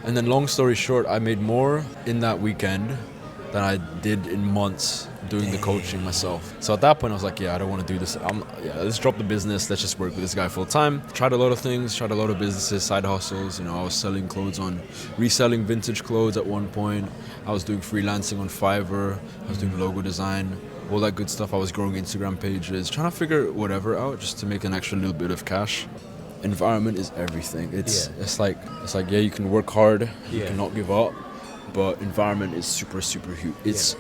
And then long story short, I made more in that weekend than I did in months doing the coaching myself. So at that point I was like, yeah, I don't want to do this. Let's drop the business. Let's just work with this guy full time. Tried a lot of things, tried a lot of businesses, side hustles. I was selling clothes reselling vintage clothes at one point. I was doing freelancing on Fiverr. I was doing logo design, all that good stuff. I was growing Instagram pages, trying to figure whatever out just to make an extra little bit of cash. Environment is everything. It's like yeah, you can work hard, you cannot give up, but environment is super huge. It's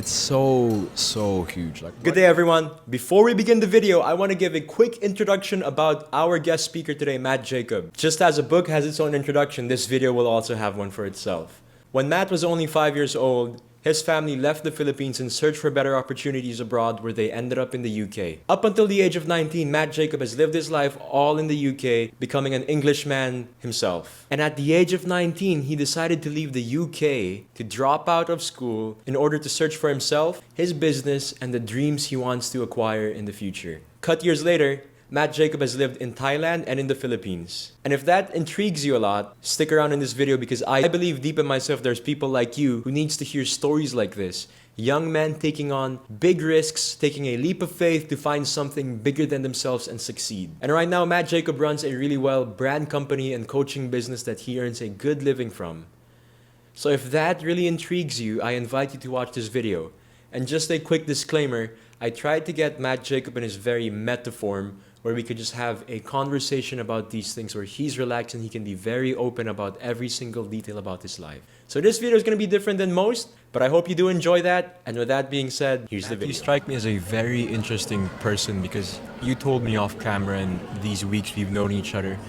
so huge. Good day, everyone. Before we begin the video, I want to give a quick introduction about our guest speaker today, Matt Jacob. Just as a book has its own introduction, this video will also have one for itself. When Matt was only 5 years old, his family left the Philippines in search for better opportunities abroad, where they ended up in the UK. Up until the age of 19, Matt Jacob has lived his life all in the UK, becoming an Englishman himself. And at the age of 19, he decided to leave the UK to drop out of school in order to search for himself, his business, and the dreams he wants to acquire in the future. Cut years later, Matt Jacob has lived in Thailand and in the Philippines. And if that intrigues you a lot, stick around in this video, because I believe deep in myself there's people like you who needs to hear stories like this. Young men taking on big risks, taking a leap of faith to find something bigger than themselves and succeed. And right now, Matt Jacob runs a really well brand company and coaching business that he earns a good living from. So if that really intrigues you, I invite you to watch this video. And just a quick disclaimer, I tried to get Matt Jacob in his very meta form, where we could just have a conversation about these things, where he's relaxed and he can be very open about every single detail about his life. So this video is going to be different than most, but I hope you do enjoy that. And with that being said, here's the video. You strike me as a very interesting person, because you told me off camera in these weeks we've known each other,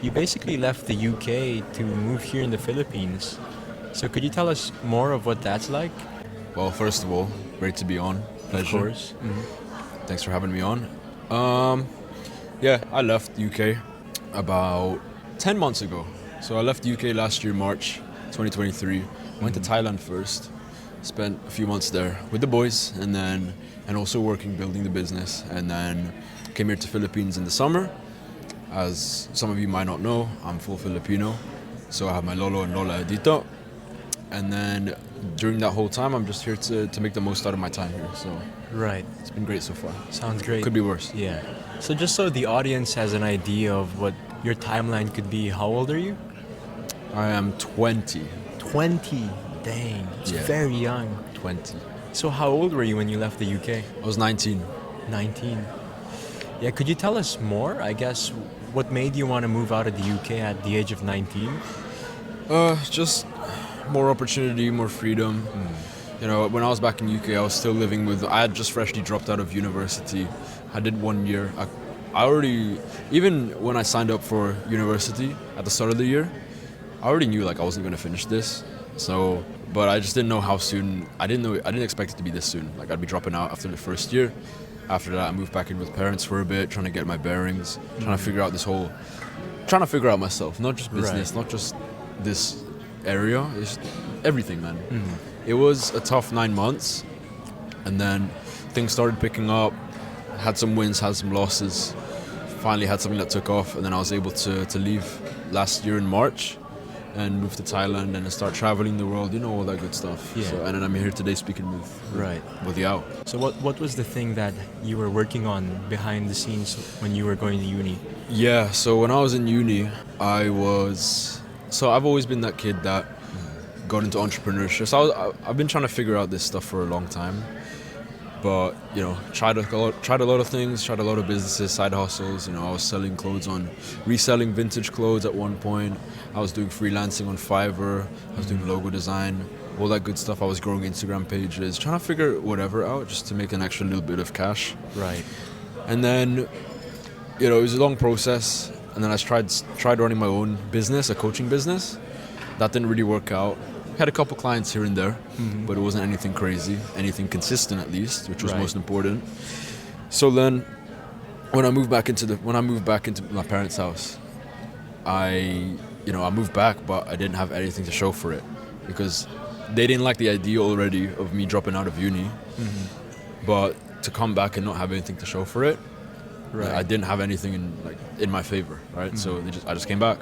you basically left the UK to move here in the Philippines. So could you tell us more of what that's like? Well, first of all, great to be on. Pleasure. Of course. Mm-hmm. Thanks for having me on. Yeah, I left UK about 10 months ago. So I left the UK last year, March 2023. Went to Thailand first. Spent a few months there with the boys, and also working, building the business. And then came here to Philippines in the summer. As some of you might not know, I'm full Filipino. So I have my lolo and lola dito. And then during that whole time, I'm just here to make the most out of my time here. So right, it's been great so far. Sounds great. Could be worse. Yeah. So just so the audience has an idea of what your timeline could be, how old are you? I am 20. 20? Dang, it's very young. 20. So how old were you when you left the UK? I was 19. 19. Yeah, could you tell us more, I guess, what made you want to move out of the UK at the age of 19? Just more opportunity, more freedom. When I was back in UK, I was still I had just freshly dropped out of university. I did 1 year. I already, even when I signed up for university at the start of the year, I already knew I wasn't going to finish this. So, but I just didn't know how soon. I didn't expect it to be this soon. I'd be dropping out after the first year. After that, I moved back in with parents for a bit, trying to get my bearings, trying to figure out trying to figure out myself, not just business, not just this area, it's everything, man. It was a tough 9 months, and then things started picking up. Had some wins, had some losses. Finally had something that took off, and then I was able to leave last year in March and move to Thailand and start traveling the world, all that good stuff. Yeah. So, and then I'm here today speaking with you. So what was the thing that you were working on behind the scenes when you were going to uni? Yeah, so when I was in uni, I've always been that kid that got into entrepreneurship. So I've been trying to figure out this stuff for a long time. But, tried a lot of things, tried a lot of businesses, side hustles. I was selling clothes reselling vintage clothes at one point. I was doing freelancing on Fiverr. I was doing logo design, all that good stuff. I was growing Instagram pages, trying to figure whatever out just to make an extra little bit of cash. Right. And then, it was a long process. And then I tried running my own business, a coaching business. That didn't really work out. Had a couple clients here and there, but it wasn't anything crazy, anything consistent at least, which was most important. So then, when I moved back into my parents' house, I moved back, but I didn't have anything to show for it, because they didn't like the idea already of me dropping out of uni. But to come back and not have anything to show for it, I didn't have anything in my favor, right? So I just came back.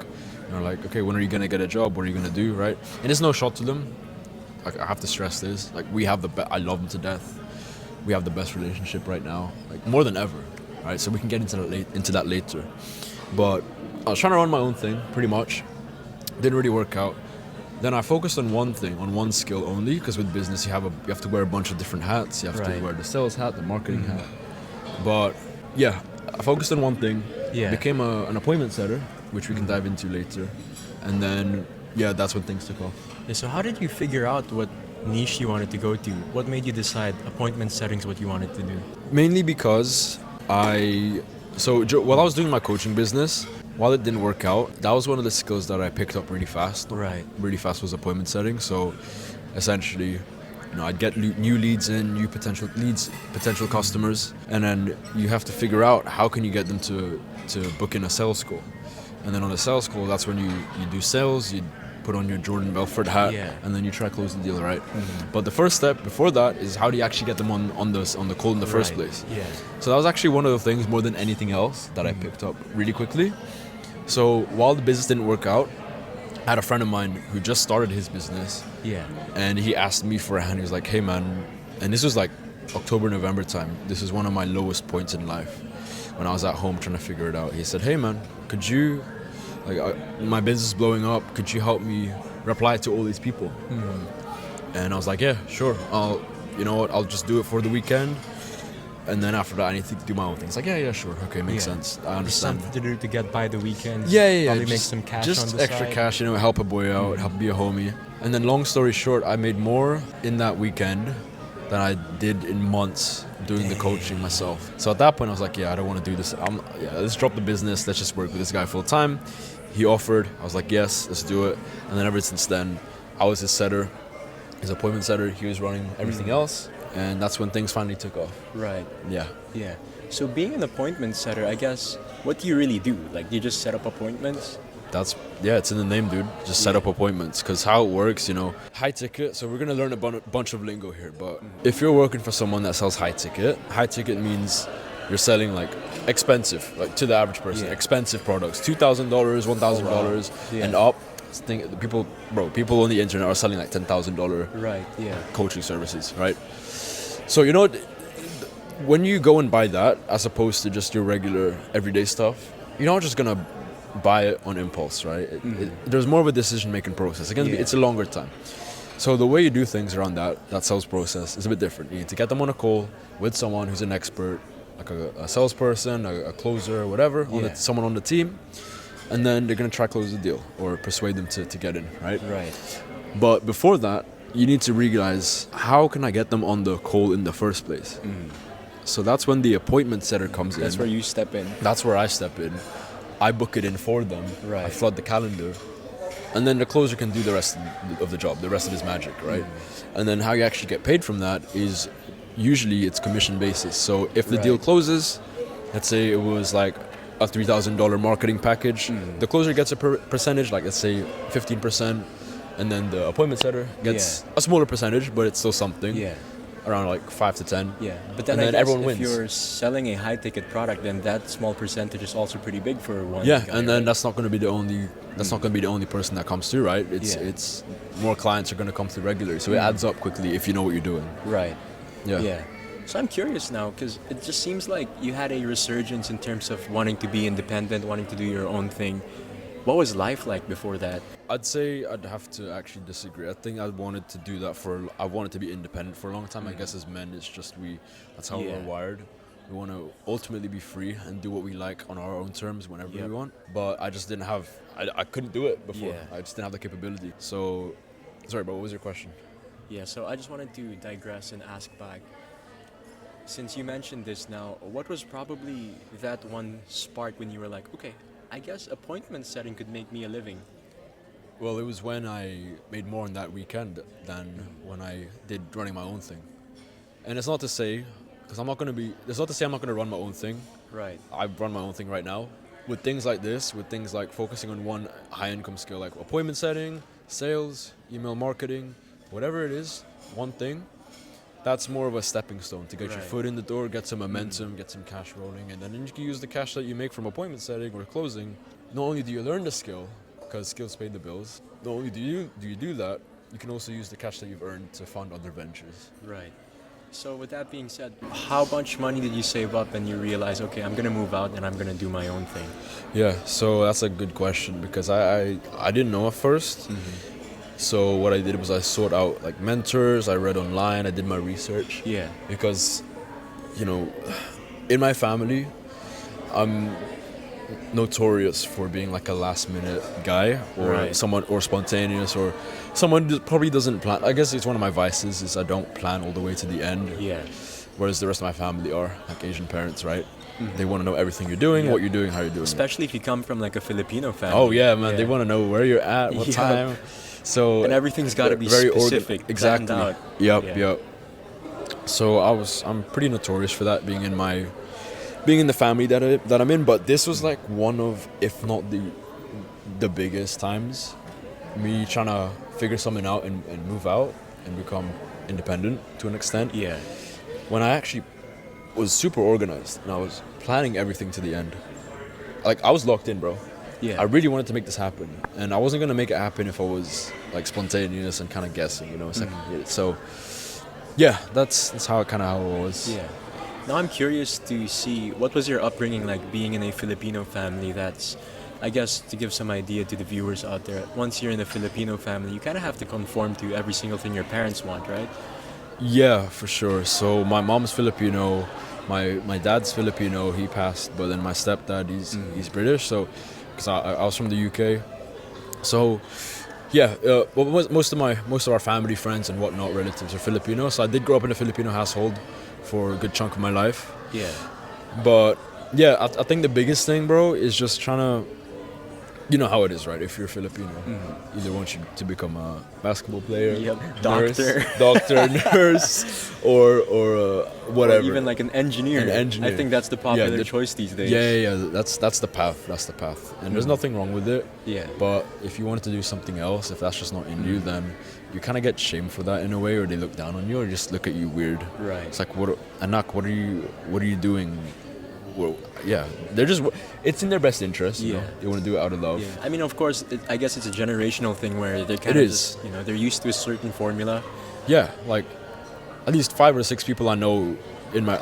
Like, okay, when are you gonna get a job? What are you gonna do, right? And it's no shot to them. Like, I have to stress this. Like, we have I love them to death. We have the best relationship right now, like more than ever, right? So we can get into that later. But I was trying to run my own thing, pretty much. Didn't really work out. Then I focused on one thing, on one skill only, because with business you have to wear a bunch of different hats. You have to wear the sales hat, the marketing hat. But yeah, I focused on one thing. Yeah. Became an appointment setter, which we can dive into later. And then yeah, that's when things took off. Yeah, so how did you figure out what niche you wanted to go to? What made you decide appointment settings what you wanted to do? Mainly because while I was doing my coaching business, while it didn't work out, that was one of the skills that I picked up really fast. Right. Really fast was appointment setting. So essentially, I'd get new leads in, new potential customers, and then you have to figure out how can you get them to book in a sales call. And then on a sales call, that's when you do sales, you put on your Jordan Belfort hat, and then you try to close the deal, right? But the first step before that is how do you actually get them on the call in the first place? Yeah. So that was actually one of the things more than anything else that I picked up really quickly. So while the business didn't work out, I had a friend of mine who just started his business. Yeah. And he asked me for a hand. He was like, hey man, and this was like October, November time. This is one of my lowest points in life when I was at home trying to figure it out. He said, hey man, could you, my business is blowing up. Could you help me reply to all these people? And I was like, yeah, sure. I'll just do it for the weekend. And then after that, I need to do my own things. Like, yeah, sure. Okay, makes sense. I understand. Something to do to get by the weekend. Yeah. Probably make some cash on the side. Just extra cash, help a boy out, help be a homie. And then long story short, I made more in that weekend than I did in months doing the coaching myself. So at that point, I was like, yeah, I don't want to do this. Let's drop the business. Let's just work with this guy full time. He offered. I was like, yes, let's do it. And then ever since then, I was his setter, his appointment setter. He was running everything else. And that's when things finally took off. Right. Yeah. Yeah. So being an appointment setter, I guess, what do you really do? Like, do you just set up appointments? It's in the name, dude. Just set up appointments. Because how it works, high ticket. So we're going to learn a bunch of lingo here. But if you're working for someone that sells high ticket means you're selling like expensive, like to the average person, expensive products. $2,000, $1,000 and up. People on the internet are selling like $10,000 coaching services, right? So when you go and buy that, as opposed to just your regular everyday stuff, you're not just gonna buy it on impulse, right? There's more of a decision-making process. Again, it's a longer time. So the way you do things around that sales process is a bit different. You need to get them on a call with someone who's an expert, like a salesperson, a closer, whatever, someone on the team. And then they're going to try to close the deal or persuade them to get in, right? Right. But before that, you need to realize, how can I get them on the call in the first place? So that's when the appointment setter comes in. That's where you step in. That's where I step in. I book it in for them. Right. I flood the calendar. And then the closer can do the rest of the job, the rest of his magic, right? And then how you actually get paid from that is usually it's commission basis. So if the deal closes, let's say it was like a $3,000 marketing package, the closer gets a percentage, like let's say 15%, and then the appointment setter gets a smaller percentage, but it's still something. Around like 5 to 10. But then, and then everyone wins. If you're selling a high ticket product, then that small percentage is also pretty big for one. And then that's not going to be the only. That's not going to be the only person that comes through, right? It's more clients are going to come through regularly, so it adds up quickly if you know what you're doing. Right. Yeah. So I'm curious now, because it just seems like you had a resurgence in terms of wanting to be independent, wanting to do your own thing. What was life like before that? I'd say I'd have to actually disagree. I think I wanted to do that I wanted to be independent for a long time. I guess as men, it's just that's how we're wired. We want to ultimately be free and do what we like on our own terms whenever we want. But I just didn't have, I couldn't do it before. I just didn't have the capability. So, sorry, but what was your question? Yeah, so I just wanted to digress and ask back. Since you mentioned this now, what was probably that one spark when you were like, okay, I guess appointment setting could make me a living? Well, it was when I made more on that weekend than when I did running my own thing. And it's not to say, because I'm not going to run my own thing. Right. I run my own thing right now. With things like this, with things like focusing on one high income skill, like appointment setting, sales, email marketing, whatever it is, one thing, that's more of a stepping stone to get your foot in the door, get some momentum, get some cash rolling, and then you can use the cash that you make from appointment setting or closing. Not only do you learn the skill, because skills pay the bills. Not only do you do that, you can also use the cash that you've earned to fund other ventures. Right. So with that being said, how much money did you save up and you realize, okay, I'm gonna move out and I'm gonna do my own thing? Yeah, so that's a good question because I didn't know at 1st. So what I did was I sought out like mentors, I read online, I did my research. Yeah. Because, in my family, I'm notorious for being like a last minute guy or Right. someone or spontaneous or someone who probably doesn't plan. I guess it's one of my vices is I don't plan all the way to the end. Yeah. Whereas the rest of my family are like Asian parents, right? They want to know everything you're doing, Yeah. what you're doing, how you're doing it. Especially if you come from like a Filipino family. Oh yeah, man! They want to know where you're at, what Yep. time. So And everything's got to be very specific, exactly. planned out. Yep, Yeah. yep. So I'm pretty notorious for that being in the family that I'm in. But this was like one of, if not the biggest times, me trying to figure something out and move out and become independent to an extent. Yeah. When I actually was super organized and I was planning everything to the end. Like I was locked in, bro. Yeah. I really wanted to make this happen, and I wasn't gonna make it happen if I was like spontaneous and kind of guessing, second minute. So, yeah, that's how it was. Yeah. Now I'm curious to see what was your upbringing like being in a Filipino family. That's, I guess, to give some idea to the viewers out there. Once you're in a Filipino family, you kind of have to conform to every single thing your parents want, right? Yeah, for sure. So my mom's Filipino, my dad's Filipino. He passed, but then my stepdad he's British. So, because I was from the UK, so yeah, most of our family, friends, and whatnot, relatives are Filipino. So I did grow up in a Filipino household for a good chunk of my life. Yeah. But yeah, I think the biggest thing, bro, is just trying to, you know how it is, right? If you're Filipino, either want you to become a basketball player, Yep. nurse, Doctor. nurse, or whatever. Or even like an engineer. An engineer. I think that's the popular the- choice these days. Yeah. That's the path. That's the path. And there's nothing wrong with it. Yeah. But if you wanted to do something else, if that's just not in you, then you kind of get shamed for that in a way, or they look down on you, or just look at you weird. Right. It's like, Anak, what are you doing? Well, yeah, they're just. It's in their best interest. You know? Yeah. They want to do it out of love. Yeah. I mean, of course, I guess it's a generational thing where they're kind It of is. just, they're used to a certain formula. Yeah, like at least 5 or 6 people I know in my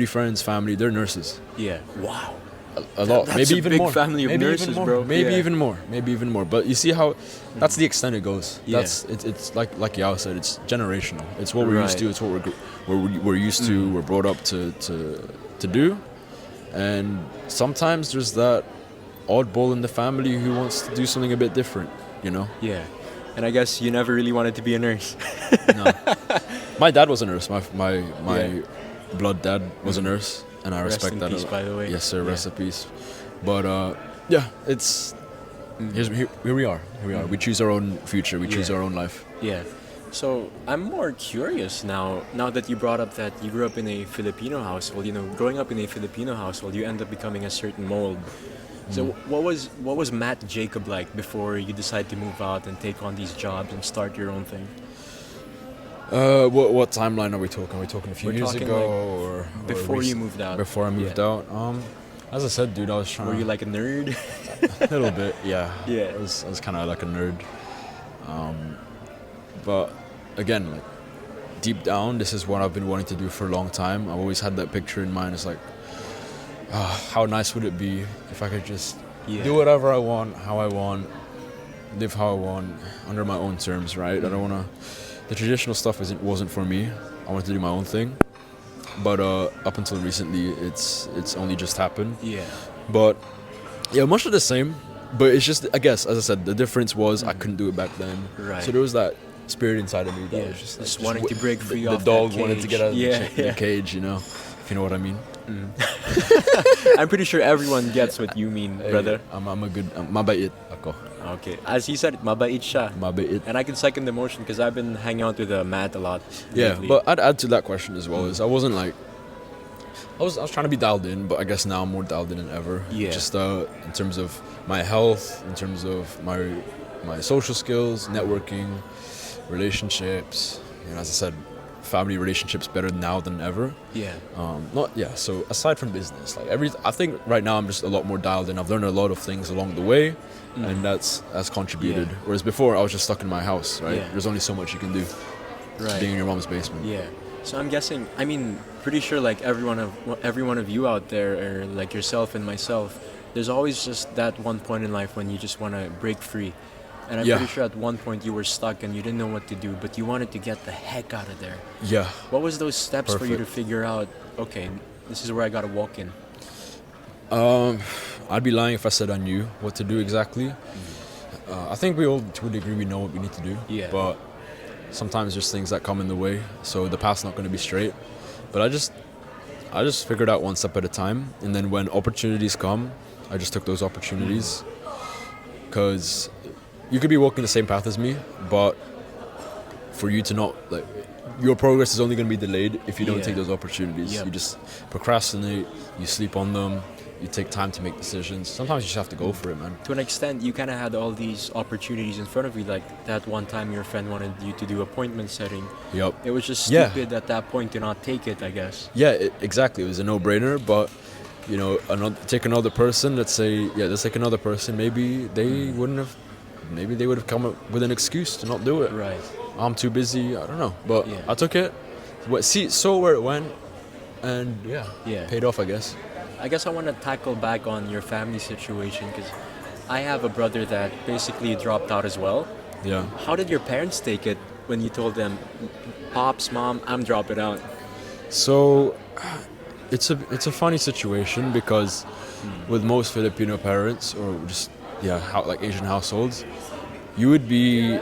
friends, they're nurses. Yeah. Wow. A lot, That's maybe a even big more. family of maybe nurses, even more. bro. Maybe Yeah. even more. But you see how that's the extent it goes. Yeah. It's like Yao said. It's generational. It's what we're used Right. to. It's what we're used to. We're brought up to do. And sometimes there's that oddball in the family who wants to do something a bit different. Yeah. And I guess you never really wanted to be a nurse. No. My dad was a nurse. My Yeah. blood dad was a nurse, and I Rest respect in that. peace, by the way. Yes, sir. Yeah. Rest in peace. But yeah, it's here we are. Here we are. We choose our own future. We choose Yeah. our own life. Yeah. So I'm more curious now that you brought up that you grew up in a Filipino household. Growing up in a Filipino household, you end up becoming a certain mold. So what was Matt Jacob like before you decided to move out and take on these jobs and start your own thing? What timeline are we talking? Are we talking a few We're years talking, ago, like, or before you moved out? Before I moved Yeah. out. As I said, dude, I was trying. Were you like a nerd? a little bit? Yeah. Yeah. I was kind of like a nerd. But again, like deep down, this is what I've been wanting to do for a long time. I've always had that picture in mind. It's like, how nice would it be if I could just Yeah. do whatever I want, how I want, live how I want, under my own terms, right? I don't want to. The traditional stuff wasn't for me. I wanted to do my own thing. But up until recently, it's only just happened. Yeah. But yeah, much of the same. But it's just, I guess, as I said, the difference was I couldn't do it back then. Right. So there was that spirit inside of me that Yeah, was just, just wanting to break free the off dog that wanted to cage. get out of Yeah, the cage, if you know what I mean. I'm pretty sure everyone gets what you mean, brother. I'm a good, mabait ako. Okay. As he said, mabait siya. Mabait. And I can second the motion because I've been hanging out with Matt a lot. Yeah, lately. but I'd add to that question as well. Is I wasn't like, I was trying to be dialed in, but I guess now I'm more dialed in than ever. Yeah. Just in terms of my health, in terms of my social skills, networking, relationships. As I said, family relationships better now than ever. Yeah. So aside from business, like I think right now I'm just a lot more dialed in. I've learned a lot of things along the way, and that's contributed. Yeah. Whereas before I was just stuck in my house, right? Yeah. There's only so much you can do, Right. being in your mom's basement. Yeah. So I'm guessing, I mean, pretty sure like every one of you out there, or like yourself and myself, there's always just that one point in life when you just want to break free. And I'm Yeah. pretty sure at one point you were stuck and you didn't know what to do, but you wanted to get the heck out of there. Yeah. What was those steps for you to Perfect. figure out, okay, this is where I got to walk in? I'd be lying if I said I knew what to do exactly. I think we all, to a degree, we know what we need to do. Yeah. But sometimes there's things that come in the way, so the path's not going to be straight. But I just figured out one step at a time, and then when opportunities come, I just took those opportunities. Because you could be walking the same path as me, but for you to not, like, your progress is only going to be delayed if you don't Yeah. take those opportunities. Yep. You just procrastinate, you sleep on them, you take time to make decisions. Sometimes you just have to go for it, man. To an extent, you kind of had all these opportunities in front of you, like that one time your friend wanted you to do appointment setting. Yep. It was just Yeah. stupid at that point to not take it, I guess. Yeah, exactly. It was a no-brainer, but you know, take another person. Let's take another person. Maybe they wouldn't have. Maybe they would have come up with an excuse to not do it. Right. I'm too busy. I don't know, but Yeah. I took it. Saw where it went, and Yeah. paid off, I guess. I guess I want to tackle back on your family situation, because I have a brother that basically dropped out as well. Yeah. How did your parents take it when you told them, Pops, Mom, I'm dropping out? So it's a funny situation because with most Filipino parents, or just like Asian households, you would be,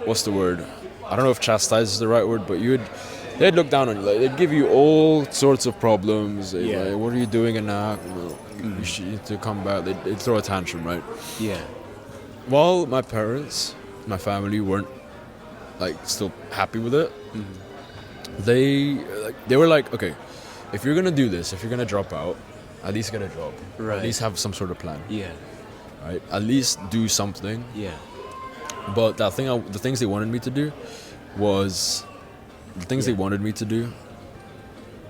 what's the word? I don't know if chastise is the right word, but they'd look down on you. Like, they'd give you all sorts of problems. They'd Yeah. like, what are you doing in that? You need to come back. They'd throw a tantrum, right? Yeah. While my parents, my family weren't like still happy with it, they were like, okay, if you're gonna do this, if you're gonna drop out, at least get a job. Right. At least have some sort of plan. Yeah. Right. At least do something. Yeah. But the things they wanted me to do was the things they wanted me to do.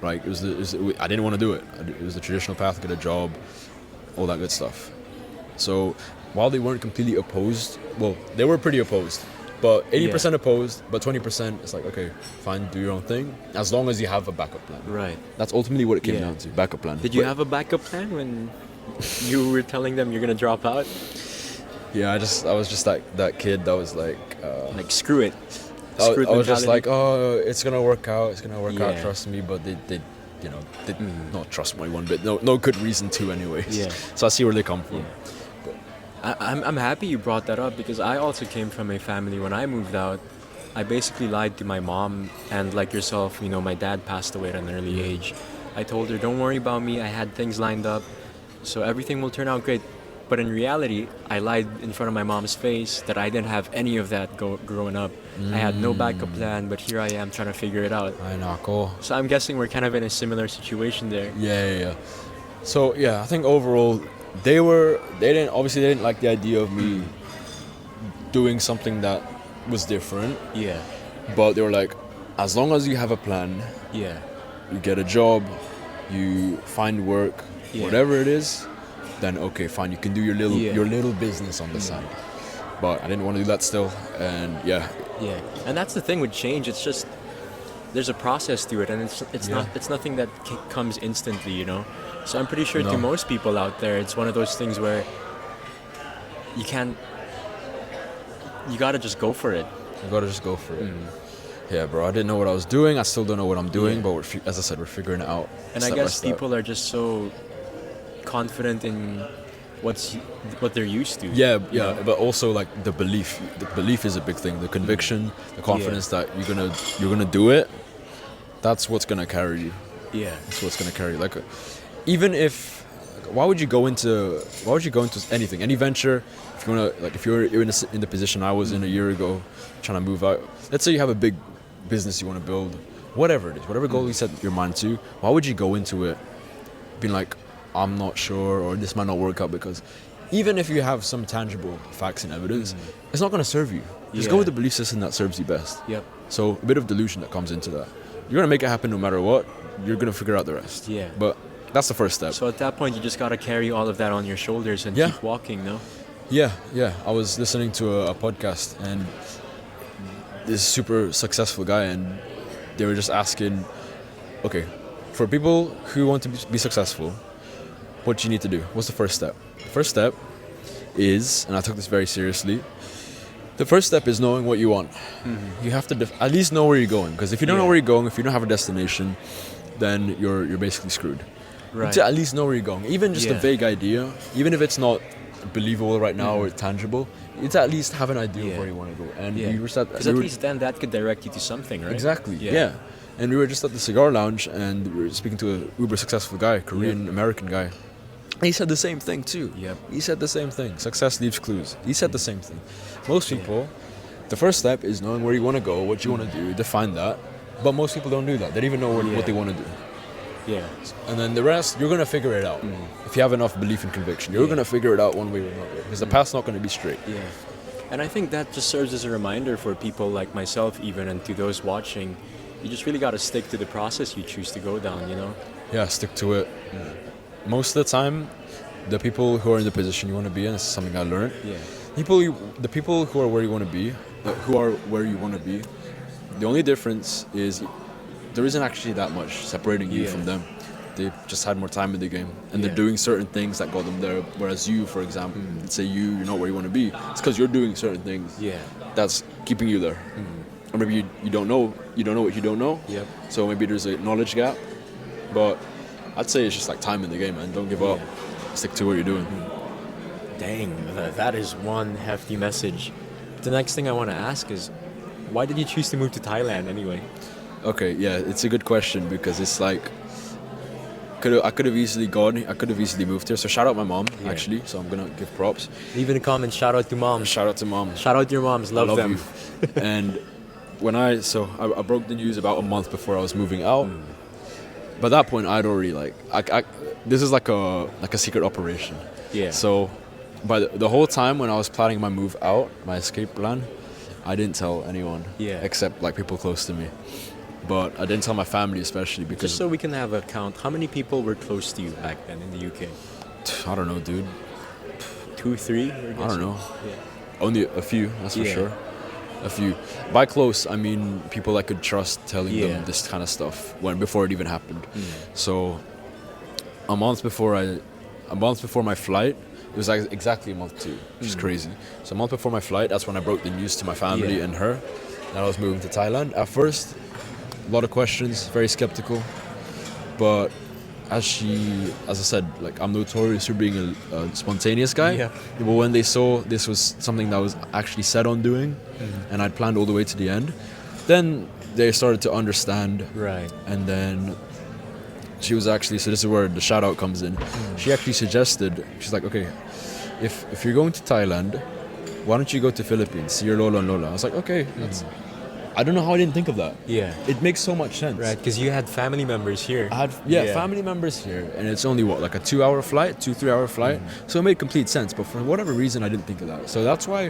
Like I didn't want to do it. It was the traditional path: get a job, all that good stuff. So while they weren't completely opposed, well, they were pretty opposed, but 80% opposed, but 20% it's like, okay, fine, do your own thing, as long as you have a backup plan. Right. That's ultimately what it came Yeah. down to: backup plan. Did you But- have a backup plan when you were telling them you're going to drop out? Yeah, I was just like that kid that was like. Like, screw it. I Screw it was just mentality. like, oh, it's gonna work out. It's gonna work out. Yeah. Trust me. But they not trust me one bit. No good reason to, anyways. Yeah. So I see where they come from. I'm happy you brought that up, because I also came from a family when I moved out. I basically lied to my mom, and like yourself, my dad passed away at an early age. I told her, don't worry about me, I had things lined up, so everything will turn out great. But in reality, I lied in front of my mom's face that I didn't have any of that growing up. I had no backup plan, but here I am trying to figure it out. I know, cool. So I'm guessing we're kind of in a similar situation there. Yeah. So I think overall they didn't like the idea of me doing something that was different, Yeah, but they were like, as long as you have a plan, yeah, you get a job, you find work, Yeah. whatever it is, then okay, fine, you can do your Yeah. little business on the side. But I didn't want to do that still, and yeah. And that's the thing with change. It's just there's a process to it, and it's nothing that comes instantly, So I'm pretty sure No. to most people out there, it's one of those things where you can't. You gotta just go for it. you gotta just go for it. Yeah, bro, I didn't know what I was doing. I still don't know what I'm doing, Yeah. but as I said, we're figuring it out. And I step by guess step. people are just so confident in what they're used to. Yeah, you know? but also like the belief. The belief is a big thing. The conviction, the confidence that you're gonna do it. That's what's gonna carry you. Yeah. That's what's gonna carry you. Like, even if, why would you go into anything, any venture? If you wanna, like, if you're in the position I was in a year ago, trying to move out. Let's say you have a big business you want to build, whatever it is, whatever goal you set your mind to. Why would you go into it being like, I'm not sure, or this might not work out? Because even if you have some tangible facts and evidence, it's not going to serve you. Just go with the belief system that serves you best. Yep. So a bit of delusion that comes into that. You're going to make it happen no matter what. You're going to figure out the rest. Yeah. But that's the first step. So at that point, you just gotta carry all of that on your shoulders and Yeah. keep walking, no? Yeah. I was listening to a podcast, and this super successful guy, and they were just asking, okay, for people who want to be successful, what do you need to do? What's the first step? The first step is, and I took this very seriously, the first step is knowing what you want. You have to at least know where you're going, because if you don't know where you're going, if you don't have a destination, then you're basically screwed. You need to at least know where you're going. Even just a vague idea, even if it's not believable right now or tangible, it's at least have an idea of where you want to go. And we were Because at least then that could direct you to something, right? Exactly. Yeah. And we were just at the cigar lounge, and we were speaking to an uber successful guy, Korean American guy. And he said the same thing too. Yep. He said the same thing. Success leaves clues. He said the same thing. Most people, the first step is knowing where you want to go, what you want to do, define that. But most people don't do that. They don't even know what they want to do. Yeah. And then the rest, you're going to figure it out. If you have enough belief and conviction, you're going to figure it out one way or another. Because the path's not going to be straight. Yeah. And I think that just serves as a reminder for people like myself even, and to those watching, you just really got to stick to the process you choose to go down, you know? Yeah, stick to it. Most of the time, the people who are in the position you want to be in, this is something I learned. Yeah. The people who are where you want to be, the only difference is there isn't actually that much separating you from them. They just had more time in the game, and they're doing certain things that got them there. Whereas you, for example, let's say you're not where you want to be. It's because you're doing certain things. That's keeping you there. Or maybe you don't know what you don't know. Yep. So maybe there's a knowledge gap. But I'd say it's just like time in the game, man. Don't give up. Stick to what you're doing. Dang, that is one hefty message. The next thing I want to ask is, why did you choose to move to Thailand anyway? Okay, yeah, it's a good question, because it's like I could have easily moved here. So shout out my mom, actually. So I'm gonna give props. Leave in the comments, shout out to moms. Shout out to mom. Shout out to your moms, love them. You. And when I broke the news about a month before I was moving out. By that point, I'd already this is like a secret operation. Yeah. So by the whole time when I was planning my move out, my escape plan, I didn't tell anyone. Yeah. Except like people close to me. But I didn't tell my family, especially because... Just so we can have a count, how many people were close to you back then in the UK? I don't know, dude. 2, 3? I don't know. Yeah. Only a few, that's for sure. A few. By close, I mean people I could trust telling them this kind of stuff before it even happened. So a month before my flight, it was like exactly a month too, which is crazy. So a month before my flight, that's when I broke the news to my family and her that I was moving to Thailand. At first, a lot of questions, very skeptical. But as I said, like I'm notorious for being a spontaneous guy. Yeah. But when they saw this was something that was actually set on doing, and I'd planned all the way to the end, then they started to understand. Right. And then she was actually, so this is where the shout out comes in. She actually suggested, she's like, okay, if you're going to Thailand, why don't you go to Philippines, see your Lola and Lola? I was like, okay, I don't know how I didn't think of that. Yeah. It makes so much sense. Right, because you had family members here. I had family members here, and it's only like a 2-hour flight, 2-3 hour flight. So it made complete sense. But for whatever reason, I didn't think of that. So that's why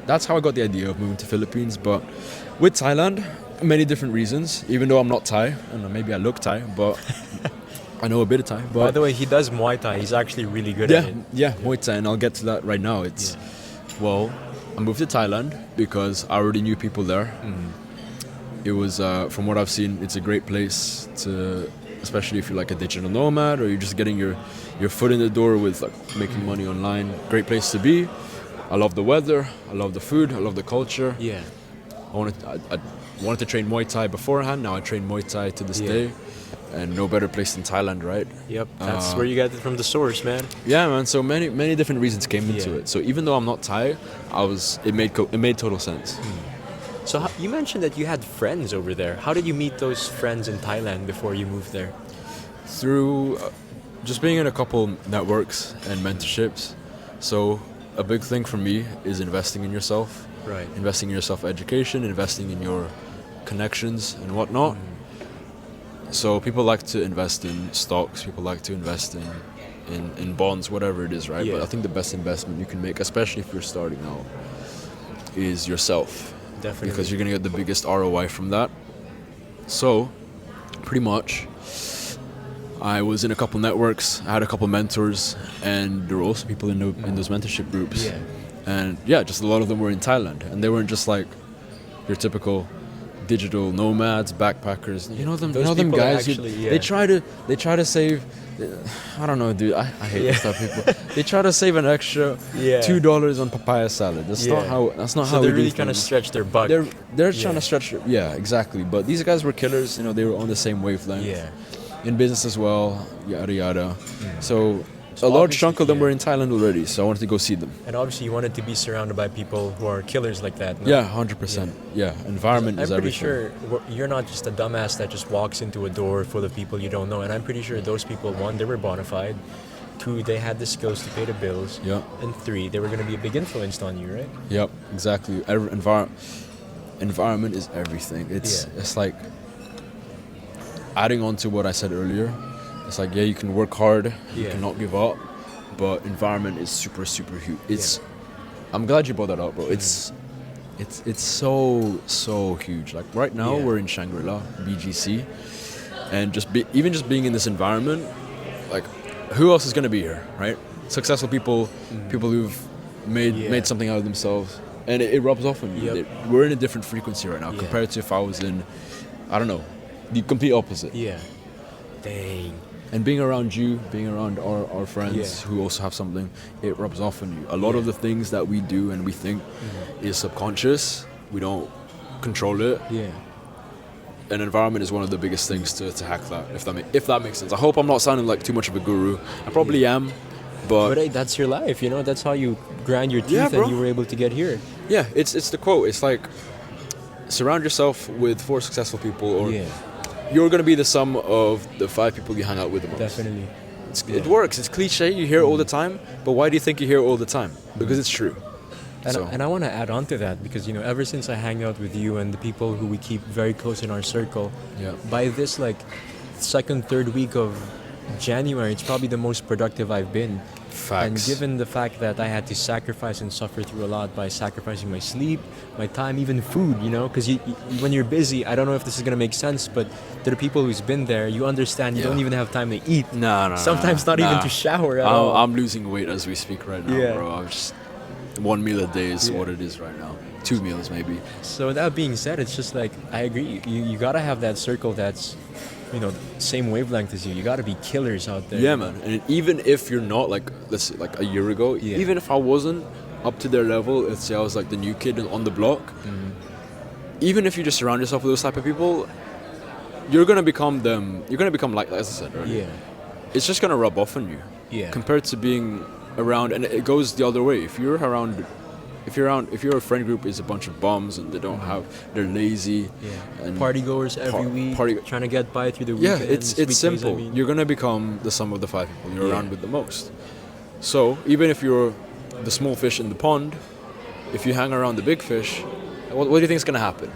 that's how I got the idea of moving to Philippines. But with Thailand, many different reasons. Even though I'm not Thai, and maybe I look Thai, but I know a bit of Thai. But by the way, he does Muay Thai. He's actually really good at it. Yeah, Muay Thai, and I'll get to that right now. Well, I moved to Thailand because I already knew people there. It was, from what I've seen, it's a great place to, especially if you're like a digital nomad or you're just getting your foot in the door with like making money online. Great place to be. I love the weather. I love the food. I love the culture. Yeah. I wanted to train Muay Thai beforehand. Now I train Muay Thai to this day. And no better place than Thailand, right? Yep, that's where you get it from the source, man. Yeah, man. So many different reasons came into it. So even though I'm not Thai, it made total sense. So you mentioned that you had friends over there. How did you meet those friends in Thailand before you moved there? Through just being in a couple networks and mentorships. So a big thing for me is investing in yourself. Right. Investing in your self-education, investing in your connections and whatnot. So people like to invest in stocks. People like to invest in in bonds, whatever it is, right? Yeah. But I think the best investment you can make, especially if you're starting out, is yourself. Definitely. Because you're gonna get the biggest ROI from that. So, pretty much, I was in a couple networks, I had a couple mentors, and there were also people in those mentorship groups. Yeah. And yeah, just a lot of them were in Thailand, and they weren't just like your typical digital nomads, backpackers. You know them, Those you know them people are guys. actually, yeah. They try to save. I don't know, dude. I hate this type of people. They try to save an extra Yeah. $2 on papaya salad. That's not Yeah. how. That's not So how they're we really do trying to things. stretch their buck. They're trying Yeah. to stretch. Yeah, exactly. But these guys were killers. You know, they were on the same wavelength. Yeah. In business as well, yada yada. So So a large obviously, chunk of them yeah. were in Thailand already. So I wanted to go see them. And obviously, you wanted to be surrounded by people who are killers like that. No? Yeah, 100%. Yeah, environment I'm is pretty everything. sure you're not just a dumbass that just walks into a door full of people you don't know. And I'm pretty sure those people, one, they were bona fide. Two, they had the skills to pay the bills. Yeah. And three, they were going to be a big influence on you, right? Yep, exactly. Environment is everything. It's like adding on to what I said earlier. It's like, yeah, you can work hard, you Yeah. cannot give up, but environment is super huge. I'm glad you brought that up, bro. It's so huge. Like right now, Yeah. we're in Shangri-La, BGC, and even just being in this environment, like who else is gonna be here, right? Successful people, people who've made something out of themselves, and it rubs off on you. Yep. We're in a different frequency right now Yeah. compared to if I was in, I don't know, the complete opposite. Yeah. Dang. And being around you, being around our friends Yeah. who also have something, it rubs off on you. A lot of Yeah. the things that we do and we think is subconscious, we don't control it. Yeah. An environment is one of the biggest things to hack that, if that makes sense. I hope I'm not sounding like too much of a guru. I probably am, But but hey, that's your life, you know? That's how you grind your teeth Yeah, bro. and you were able to get here. yeah, it's the quote. It's like surround yourself with 4 successful people, or Yeah. you're gonna be the sum of the 5 people you hang out with the most. Definitely. It works. It's cliche. You hear it all the time. But why do you think you hear it all the time? Because it's true. And I want to add on to that because, you know, ever since I hang out with you and the people who we keep very close in our circle, Yeah. by this, like, second, third week of January, it's probably the most productive I've been. Facts. And given the fact that I had to sacrifice and suffer through a lot by sacrificing my sleep, my time, even food, you know, because when you're busy, I don't know if this is going to make sense, but to the people who's been there, you understand you Yeah. don't even have time to eat. No. Sometimes not even to shower at all. I'm losing weight as we speak right now, Yeah. bro. I'm just 1 meal a day is what it is right now. 2 meals maybe. So that being said, it's just like, I agree. You gotta have that circle that's, you know, same wavelength as you. You gotta be killers out there. Yeah, man. And even if you're not like, let's say, like a year ago, Yeah. even if I wasn't up to their level, let's say I was like the new kid on the block, even if you just surround yourself with those type of people, you're gonna become them. You're gonna become like, as I said earlier. Yeah. It's just gonna rub off on you. Yeah. Compared to being around, and it goes the other way. If you're a friend group is a bunch of bums and they're lazy. Yeah. And Party goers every week, trying to get by through the yeah, weekends. it's weekdays, simple. I mean. You're gonna become the sum of the 5 people you're Yeah. around with the most. So even if you're the small fish in the pond, if you hang around the big fish, what do you think is gonna happen?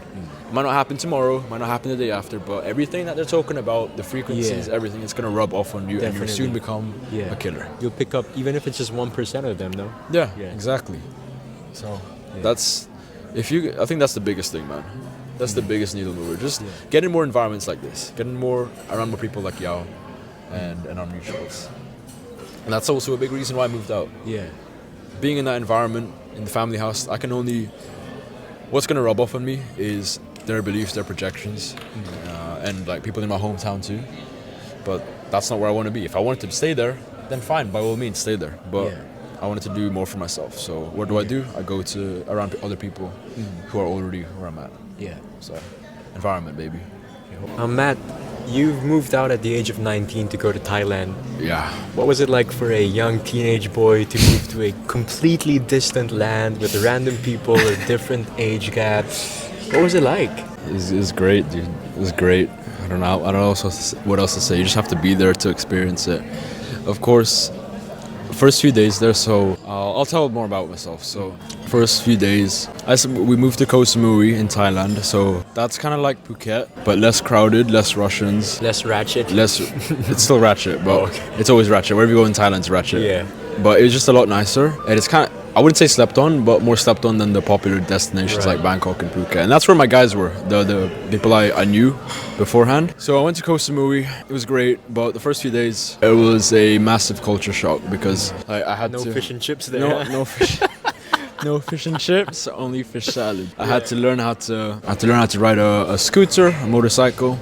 It might not happen tomorrow, might not happen the day after, but everything that they're talking about, the frequencies, Yeah. everything, it's gonna rub off on you, and you'll Definitely. soon become Yeah. a killer. You'll pick up, even if it's just 1% of them, though. Yeah, Yeah. exactly. So Yeah. I think that's the biggest thing, man. That's the biggest needle mover. Just getting more environments like this, getting more around more people like Yao and our mutuals. And that's also a big reason why I moved out. Yeah. Being in that environment, in the family house, what's gonna rub off on me is their beliefs, their projections, and like people in my hometown too. But that's not where I want to be. If I wanted to stay there, then fine, by all means, stay there. But Yeah. I wanted to do more for myself. So what do? I go to around other people who are already where I'm at. Yeah. So environment, baby. Matt, you've moved out at the age of 19 to go to Thailand. Yeah. What was it like for a young teenage boy to move to a completely distant land with random people, a different age gap? What was it like? It was great, dude. It was great. I don't know what else to say. You just have to be there to experience it. Of course, first few days there, so I'll tell more about myself. So first few days, we moved to Koh Samui in Thailand, so that's kind of like Phuket, but less crowded, less Russians, Less ratchet. less. It's still ratchet, but Oh, okay. it's always ratchet. Wherever you go in Thailand, it's ratchet. Yeah. But it was just a lot nicer, and it's kind of, I wouldn't say slept on, but more slept on than the popular destinations Right. like Bangkok and Phuket. And that's where my guys were, the people I knew beforehand. So I went to Koh Samui. It was great, but the first few days, it was a massive culture shock because I had No to... fish and chips there. No fish. No fish and chips, only fish salad. I had to learn how to ride a scooter, a motorcycle.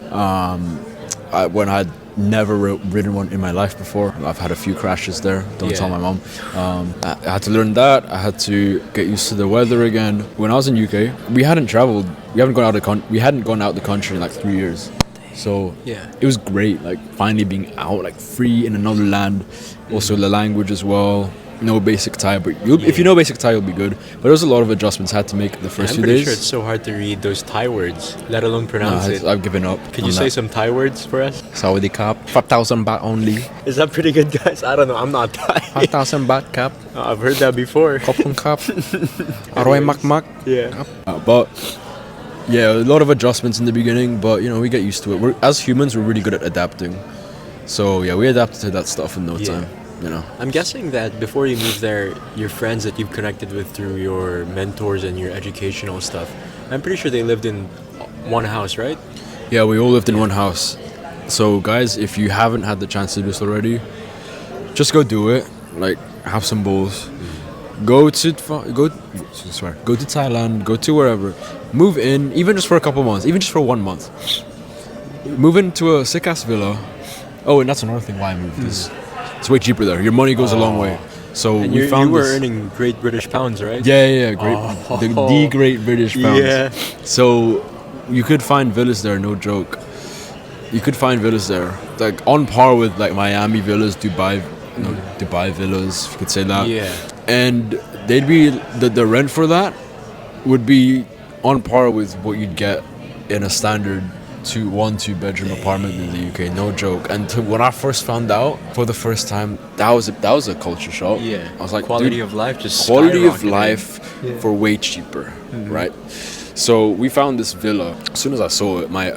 When I'd never ridden one in my life before. I've had a few crashes there. Don't tell my mom. I had to learn that. I had to get used to the weather again. When I was in UK, we hadn't traveled. We hadn't gone out the country in like 3 years. So it was great. Like finally being out, like free in another land. Also the language as well. No basic Thai, but if you know basic Thai, you'll be good. But there was a lot of adjustments I had to make the first few I'm pretty days. sure it's so hard to read those Thai words, let alone pronounce it. I've given up. Can you say some Thai words for us? Sawadee Kap, 5,000 baht only. Is that pretty good, guys? I don't know. I'm not Thai. 5,000 baht kap. I've heard that before. Kopong kap. Aroy mak mak. Yeah. But yeah, a lot of adjustments in the beginning, but you know, we get used to it. As humans, we're really good at adapting. So yeah, we adapted to that stuff in no time. You know. I'm guessing that before you moved there, your friends that you've connected with through your mentors and your educational stuff, I'm pretty sure they lived in one house, right? Yeah, we all lived in one house. So guys, if you haven't had the chance to do this already, just go do it. Like, have some balls. Go to Thailand, go to wherever. Move in, even just for a couple months, even just for 1 month. Move into a sick ass villa. Oh, and that's another thing why I moved is it's way cheaper there. Your money goes a long way. So And we you found were this. earning Great British Pounds, right? Yeah, great. The Great British Pounds. Yeah. So you could find villas there, no joke. You could find villas there, like on par with like Miami villas, Dubai villas, if you could say that. Yeah. And they'd be the rent for that would be on par with what you'd get in a standard 2-bedroom apartment in the UK, no joke. And when I first found out for the first time, that was a culture shock. Yeah. I was like, quality dude, of life just quality of skyrocketed. life for way cheaper, right? So we found this villa. As soon as I saw it, my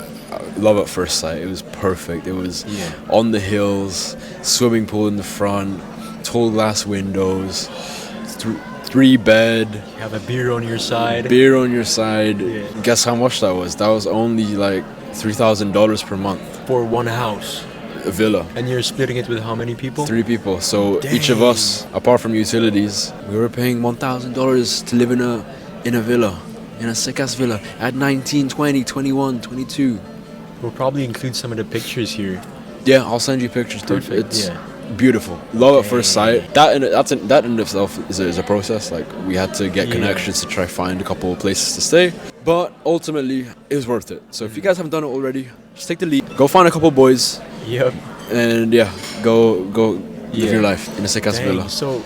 love at first sight. It was perfect. It was on the hills, swimming pool in the front, tall glass windows, 3-bed. You have a beer on your side. Beer on your side. Guess how much that was? That was only like $3,000 per month. For one house. A villa. And you're splitting it with how many people? 3 people. So each of us, apart from utilities, we were paying $1,000 to live in a villa, in a sick ass villa at 19, 20, 21, 22. We'll probably include some of the pictures here. Yeah, I'll send you pictures, dude. Perfect, It's yeah. beautiful. Love at first sight. That in itself is a process. Like we had to get connections to try find a couple of places to stay. But ultimately, it was worth it. So if you guys haven't done it already, just take the lead. Go find a couple of boys. Yep. And go live your life in a sick ass villa. So,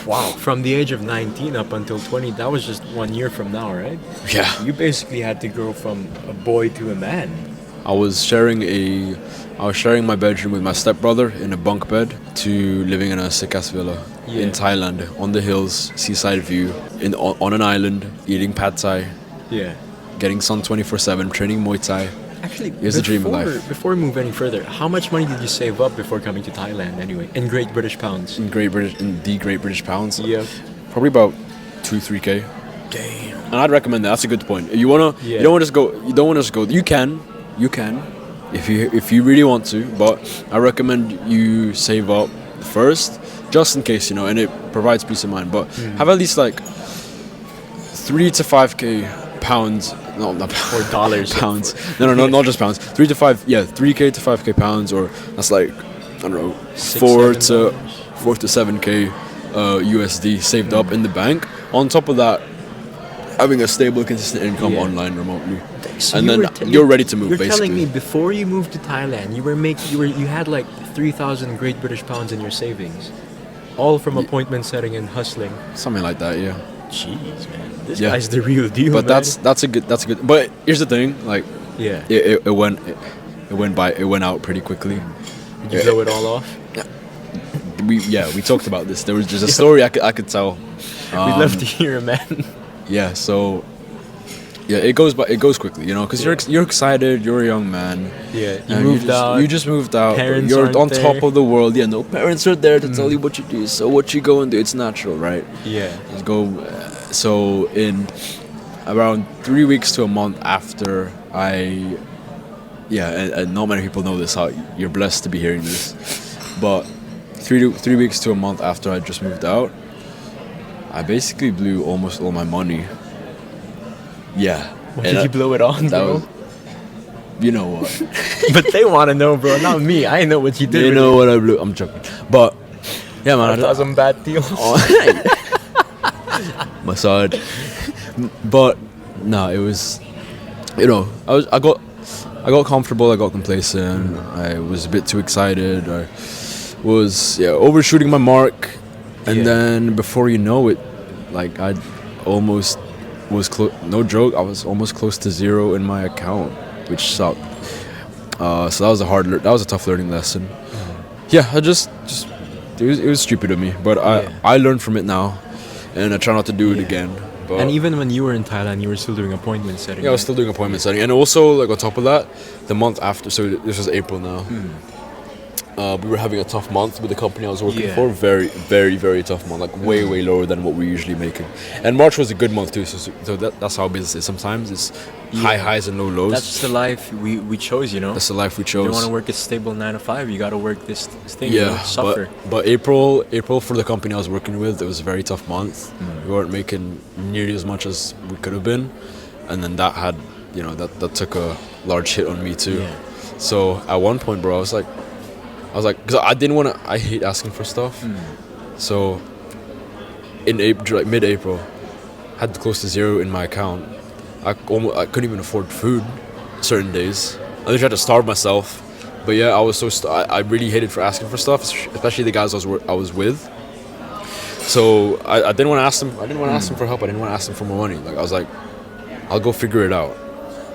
wow. From the age of 19 up until 20, that was just 1 year from now, right? Yeah. You basically had to grow from a boy to a man. I was sharing my bedroom with my stepbrother in a bunk bed to living in a sick ass villa in Thailand on the hills, seaside view, on an island, eating pad thai, getting sun 24/7, training Muay Thai. Actually, Here's the dream of life. Before we move any further, how much money did you save up before coming to Thailand anyway? In Great British Pounds? In the Great British Pounds. Yep. Probably about 2-3K. Damn. And I'd recommend that. That's a good point. You don't want to just go. You can, if you really want to. But I recommend you save up first, just in case, and it provides peace of mind. But have at least like 3 to 5K pounds. No, not Or dollars. pounds. No, not just pounds. 3K to 5K pounds, or that's like I don't know, 4 to 7K USD saved up in the bank. On top of that, having a stable, consistent income online remotely, So and then you're ready to move. You're Basically, telling me before you moved to Thailand, you had like 3,000 Great British Pounds in your savings, all from appointment setting and hustling. something like that, yeah. Jeez, man, this guy's the real deal. But man. that's a good. But here's the thing, like it went out pretty quickly. Did you blow it all off? we talked about this. There was just a story I could tell. We'd love to hear it, man. Yeah, so yeah, it goes quickly, you know, because you're excited, you're a young man. Yeah, you and moved out. You just moved out. Parents you're aren't on there. top of the world. Yeah, no parents are there to tell you what you do. So what you go and do, it's natural, right? Yeah. Just go. So in around 3 weeks to a month after and not many people know this. How you're blessed to be hearing this, but 3 weeks to a month after I just moved out, I basically blew almost all my money. Yeah. What did you blow it on, That bro? was, you know what? But they want to know, bro. Not me. I know what you did. You know what I blew? I'm joking. But yeah, man. I some bad deals. Massage. But no, it was. You know, I got comfortable. I got complacent. I was a bit too excited. I was overshooting my mark, and then before you know it, like I almost was no joke. I was almost close to zero in my account, which sucked. So that was a tough learning lesson. Yeah, I just it was stupid of me, but I learned from it now, and I try not to do it again. But And even when you were in Thailand, you were still doing appointment setting. yeah, I was still doing appointment setting, and also like on top of that, the month after. So this was April now. We were having a tough month with the company I was working for. Very, very, very tough month. Like way lower than what we're usually making. And March was a good month too. So that's how business is. Sometimes it's high highs and low lows. That's just the life we chose, you know. That's the life we If you chose. want to work a stable 9 to 5, you got to work this thing. Yeah, you know, suffer. but April for the company I was working with, it was a very tough month. We weren't making nearly as much as we could have been, and then that had, you know, that took a large hit on me too. Yeah. So at one point, bro, I was like, because I didn't want to. I hate asking for stuff. So in April, like mid-April, had close to zero in my account. I couldn't even afford food certain days. I literally had to starve myself. But yeah, I was I really hated for asking for stuff, especially the guys I was with. So I didn't want to ask them. I didn't want to ask them for help. I didn't want to ask them for more money. Like I was like, I'll go figure it out.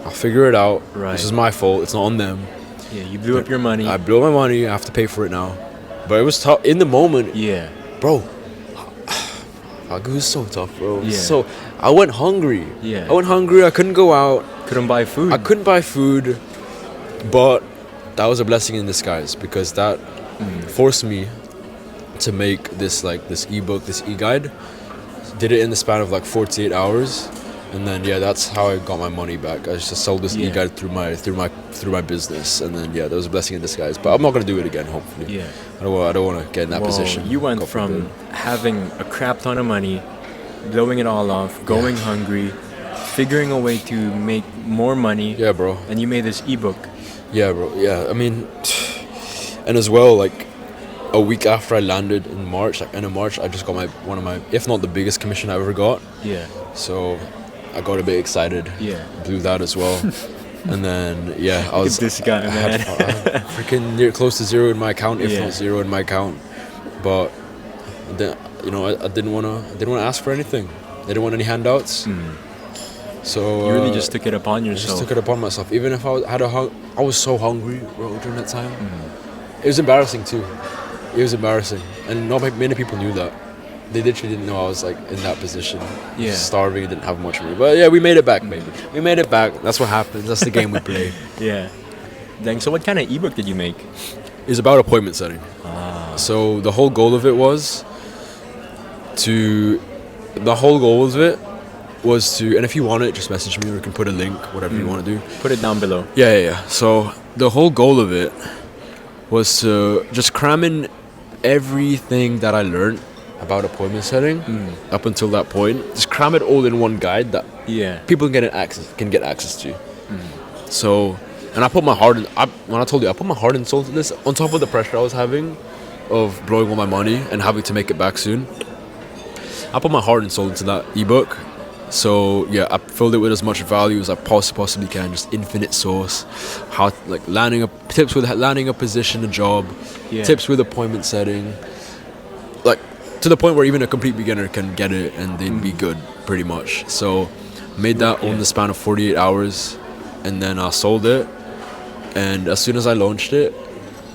I'll figure it out. Right. This is my fault. It's not on them. Yeah, you blew up your money. I blew my money. I have to pay for it now. But it was tough in the moment. Yeah. Bro, it was so tough, bro. Yeah. So I went hungry. Yeah. I went hungry. I couldn't go out. Couldn't buy food. I couldn't buy food. But that was a blessing in disguise, because that forced me to make this ebook, this e-guide. Did it in the span of like 48 hours. And then that's how I got my money back. I just sold this e-guide through my business, and then that was a blessing in disguise. But I'm not gonna do it again, hopefully. Yeah. I don't want to get in that position. You went God from forbid. having a crap ton of money, blowing it all off, going hungry, figuring a way to make more money. Yeah, bro. And you made this ebook. Yeah, bro. Yeah, I mean, and as well, like a week after I landed in March, like end of March, I just got one of my, if not the biggest commission I ever got. Yeah. So I got a bit excited. Yeah. Blew that as well. And then I was this guy, man. freaking near close to zero in my account, if Yeah. not zero in my account. But then, I didn't want to ask for anything. I didn't want any handouts. So You really just took it upon I yourself. just took it upon myself. Even if I was so hungry, bro, during that time. It was embarrassing too. It was embarrassing, and not many people knew that. They literally didn't know I was like in that position. Yeah. Starving, didn't have much money. But yeah, we made it back, baby. We made it back. That's what happens. That's the game we play. Yeah. Dang, so what kind of ebook did you make? It's about appointment setting. So the whole goal of it was to, and if you want it, just message me, or you can put a link, whatever you want to do. Put it down below. Yeah. So the whole goal of it was to just cram in everything that I learned about appointment setting up until that point. Just cram it all in one guide that people can get access to. So, and I put my heart in. When I told you, I put my heart and soul to this. On top of the pressure I was having of blowing all my money and having to make it back soon, I put my heart and soul into that ebook. So I filled it with as much value as I possibly can. Just infinite source, how tips with landing a position, a job, tips with appointment setting, like to the point where even a complete beginner can get it and they'd be good, pretty much. So made that on the span of 48 hours, and then I sold it. And as soon as I launched it,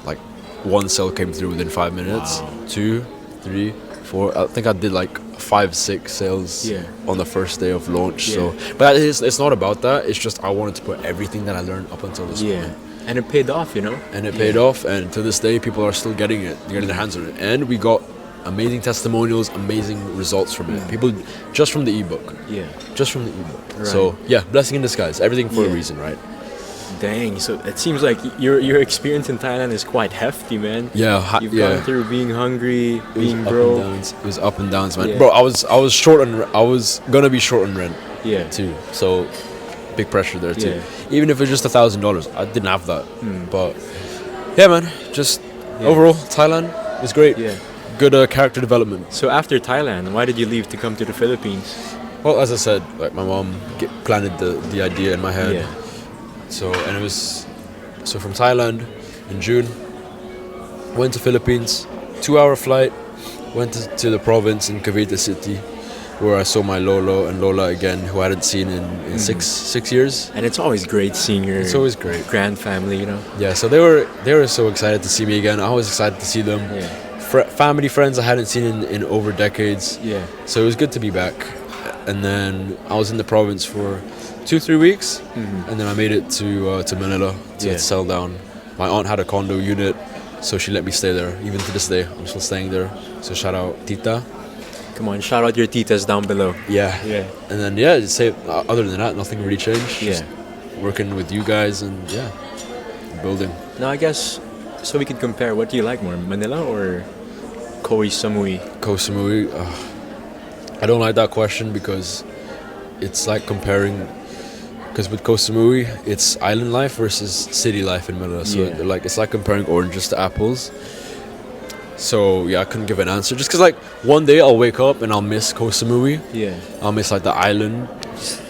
like one sale came through within 5 minutes. Wow. 2, 3, 4. I think I did like 5, 6 sales Yeah. on the first day of launch. Yeah. So, but it's not about that. It's just I wanted to put everything that I learned up until this Yeah. point. And it paid off, you know? And it paid off, and to this day, people are still getting it, getting their hands on it. And we got amazing testimonials, amazing results from it. People just from the ebook, Yeah. just from the ebook. Right. So yeah, blessing in disguise. Everything for a Yeah. reason, right? Dang, so it seems like your experience in Thailand is quite hefty, man. Yeah, You've yeah. gone through being hungry, It was being up broke. and downs. It was up and downs, man. Yeah. Bro, I was short on. I was gonna be short on rent Yeah. too. So big pressure there too. Yeah. Even if it was just $1,000, I didn't have that. But yeah, man. Just overall, Thailand was great. Yeah. Good character development. So after Thailand, why did you leave to come to the Philippines? Well, as I said, like my mom planted the idea in my head. Yeah. So and it was so from Thailand in June. Went to Philippines, 2-hour flight. Went to the province in Cavite City, where I saw my Lolo and Lola again, who I hadn't seen in six years. And it's always great seeing your It's always great. grand family, you know? Yeah, so they were so excited to see me again. I was excited to see them. Yeah. Family, friends I hadn't seen in over decades. Yeah. So it was good to be back. And then I was in the province for 2-3 weeks, and then I made it to Manila to Yeah. settle down. My aunt had a condo unit, so she let me stay there. Even to this day, I'm still staying there. So shout out Tita. Come on, shout out your titas down below. Yeah. Yeah. And then yeah, just say other than that, nothing really changed. Yeah. Just working with you guys and yeah, building. Now I guess so we could compare. What do you like more, Manila or Koh Samui? Koh Samui. I don't like that question because it's like comparing. Because with Koh Samui, it's island life versus city life in Manila. So Yeah. it's like comparing oranges to apples. So yeah, I couldn't give an answer. Just because like one day I'll wake up and I'll miss Koh Samui. Yeah. I'll miss like the island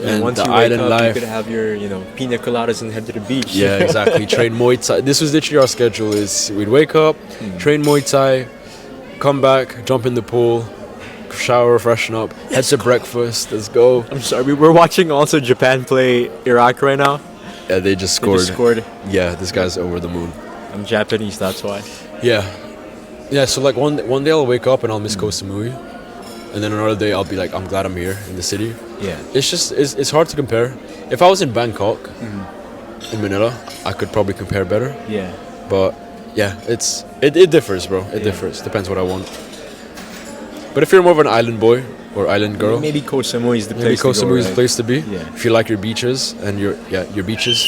and once the you wake island up, life. you could have your, pina coladas and head to the beach. Yeah, exactly. Train Muay Thai. This was literally our schedule. Is we'd wake up, train Muay Thai, come back, jump in the pool, shower, freshen up, head to breakfast. Let's go. I'm sorry, we're watching also Japan play Iraq right now. Yeah, they just They scored. just scored. Yeah, this guy's over the moon. I'm Japanese, that's why. Yeah. Yeah, so like one day I'll wake up and I'll miss Koh Samui. And then another day I'll be like, I'm glad I'm here in the city. Yeah. It's just, it's hard to compare. If I was in Bangkok, in Manila, I could probably compare better. Yeah. But yeah, it differs, bro. It differs. Depends what I want. But if you're more of an island boy or island girl, Maybe Koh Samui is the maybe place Koh to go, Samui is the right? place to be. Yeah. If you like your beaches and your beaches,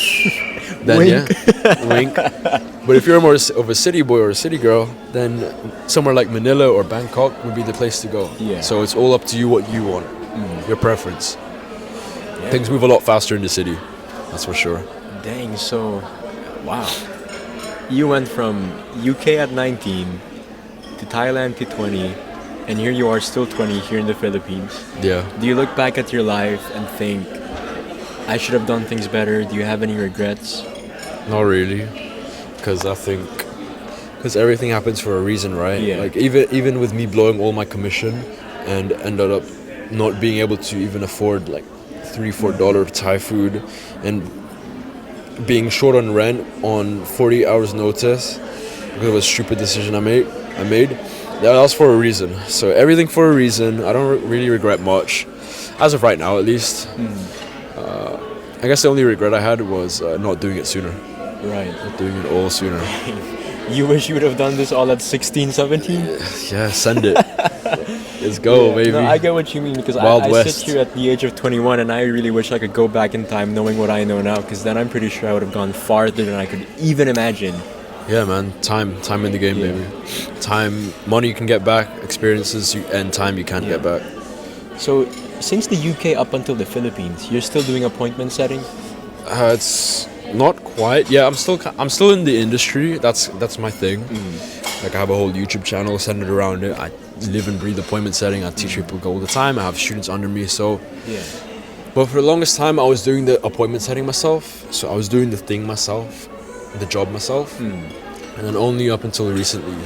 then Wink. yeah, wink. But if you're more of a city boy or a city girl, then somewhere like Manila or Bangkok would be the place to go. Yeah. So it's all up to you what you want, your preference. Yeah. Things move a lot faster in the city, that's for sure. Dang, so, wow. You went from UK at 19 to Thailand to 20, and here you are still 20 here in the Philippines. Yeah. Do you look back at your life and think, I should have done things better? Do you have any regrets? Not really, because I think everything happens for a reason, right? Yeah. Like even with me blowing all my commission and ended up not being able to even afford like $3-4 Thai food and being short on rent on 40 hours notice because of a stupid decision I made. That was for a reason. So everything for a reason. I don't really regret much, as of right now at least. I guess the only regret I had was not doing it sooner. Right. Not doing it all sooner. You wish you would have done this all at 16, 17? Yeah, send it. Let's go, Yeah. baby. No, I get what you mean because Wild I West. sit here at the age of 21 and I really wish I could go back in time knowing what I know now because then I'm pretty sure I would have gone farther than I could even imagine. Yeah, man. Time in the game, Yeah. baby. Time, money you can get back, experiences and time you can't get back. So, since the UK up until the Philippines, you're still doing appointment setting? It's not quite. Yeah, I'm still in the industry. That's my thing. Like I have a whole YouTube channel centered around it. I live and breathe appointment setting. I teach people all the time. I have students under me. So, Yeah. but for the longest time, I was doing the appointment setting myself. So I was doing the thing myself, the job myself, and then only up until recently,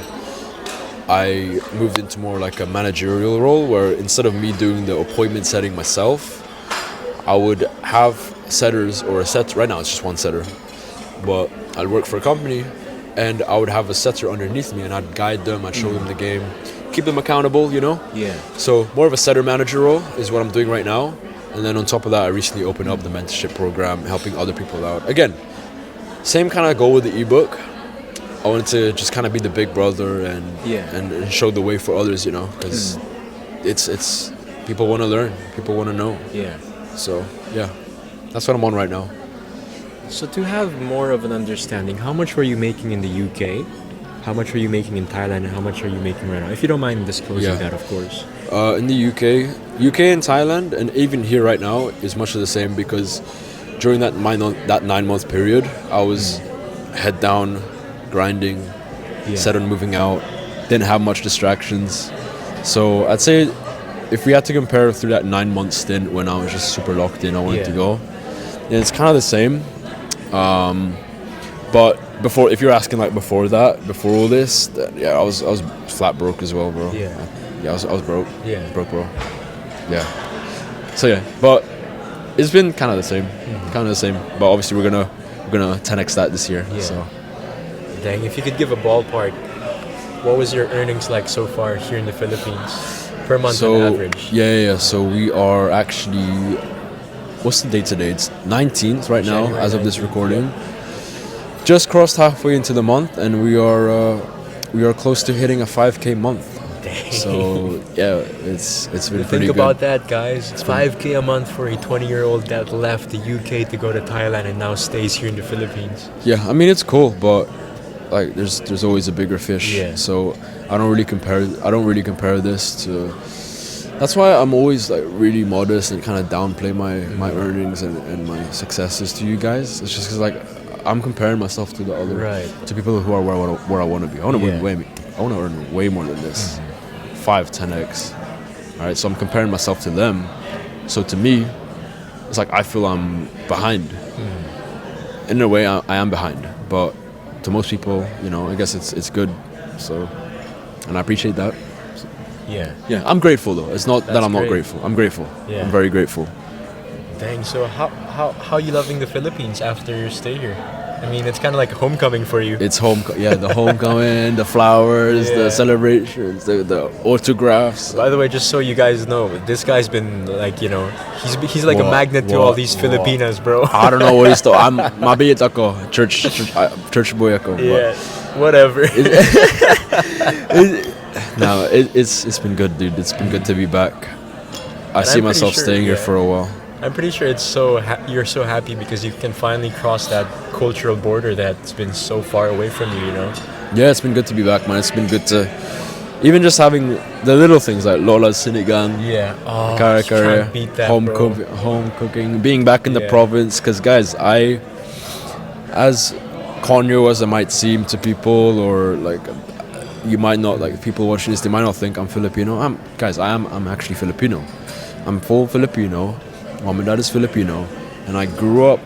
I moved into more like a managerial role where instead of me doing the appointment setting myself, I would have setters or a set. Right now, it's just one setter, but I'd work for a company and I would have a setter underneath me, and I'd guide them, I'd show them the game, keep them accountable, you know? Yeah. So more of a setter manager role is what I'm doing right now. And then on top of that, I recently opened up the mentorship program, helping other people out. Again, same kind of goal with the ebook. I wanted to just kind of be the big brother and show the way for others, you know, because it's people want to learn, people want to know. Yeah. So yeah, that's what I'm on right now. So to have more of an understanding, how much were you making in the UK? How much were you making in Thailand? And how much are you making right now? If you don't mind disclosing that, of course. In the UK and Thailand, and even here right now, is much of the same because during that 9-month period, I was head down, grinding, set on moving out, didn't have much distractions. So I'd say if we had to compare through that 9-month stint when I was just super locked in, I wanted to go, then it's kind of the same. But before, if you're asking like before that, before all this, I was flat broke as well, bro. I was broke. Broke, bro. Yeah. So yeah, but it's been kind of the same, But obviously we're gonna 10x that this year. So. Dang, if you could give a ballpark, what was your earnings like so far here in the Philippines per month on average? Yeah. So we are actually, what's the date today? It's 19th right now, January as of this 19th, recording. Just crossed halfway into the month, and we are close to hitting a 5K month. Dang. So yeah, it's been pretty Think good. about that, guys. It's 5K a month for a 20-year-old that left the UK to go to Thailand and now stays here in the Philippines. Yeah, I mean it's cool, but like there's always a bigger fish. Yeah. So I don't really compare this to. That's why I'm always like really modest and kind of downplay my earnings and my successes to you guys. It's just because like I'm comparing myself to the other to people who are where I want to be. I want to earn way more than this, 5-10x. All right, so I'm comparing myself to them. So to me, it's like I feel I'm behind. In a way, I am behind, but to most people, you know, I guess it's good. So, and I appreciate that. Yeah, I'm grateful though. It's not that I'm not grateful. I'm grateful. Yeah. I'm very grateful. Dang, so how are you loving the Philippines after your stay here? I mean, it's kind of like homecoming for you. It's the homecoming, the flowers, the celebrations, the autographs. By the way, just so you guys know, this guy's been like, you know, he's like a magnet to all these Filipinas, bro. I don't know what he's talking. I'm mabiyit ako, church boy ako. Yeah, whatever. No, it's been good, dude. It's been good to be back. I see myself staying here for a while. I'm pretty sure it's you're so happy because you can finally cross that cultural border that's been so far away from you, you know? Yeah, it's been good to be back, man. It's been good to even just having the little things like Lola's Sinigang, kare kare, home cooking, being back in the province. Because guys, as conyo as I might seem to people, or like you might not, like people watching this, they might not think I'm Filipino. I'm actually Filipino. I'm full Filipino. Mom and dad is Filipino, and I grew up,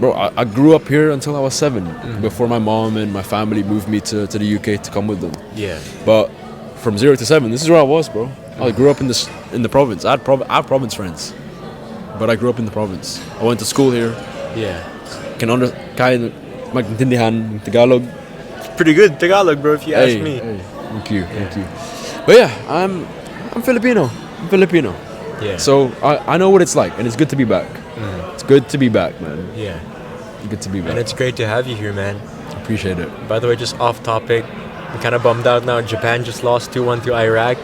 I grew up here until I was 7, before my mom and my family moved me to the UK to come with them. Yeah. But from 0 to 7, this is where I was, bro. I grew up in the province. I have province friends, but I grew up in the province. I went to school here. Yeah. Kaya magtindihan Tagalog. Pretty good Tagalog, bro, if you ask me. Thank you. But yeah, I'm Filipino. I'm Filipino. Yeah. So I know what it's like, and it's good to be back. It's good to be back, man. Yeah. Good to be back. And it's great to have you here, man. Appreciate it. By the way, just off topic, I'm kind of bummed out now. Japan just lost 2-1 to Iraq.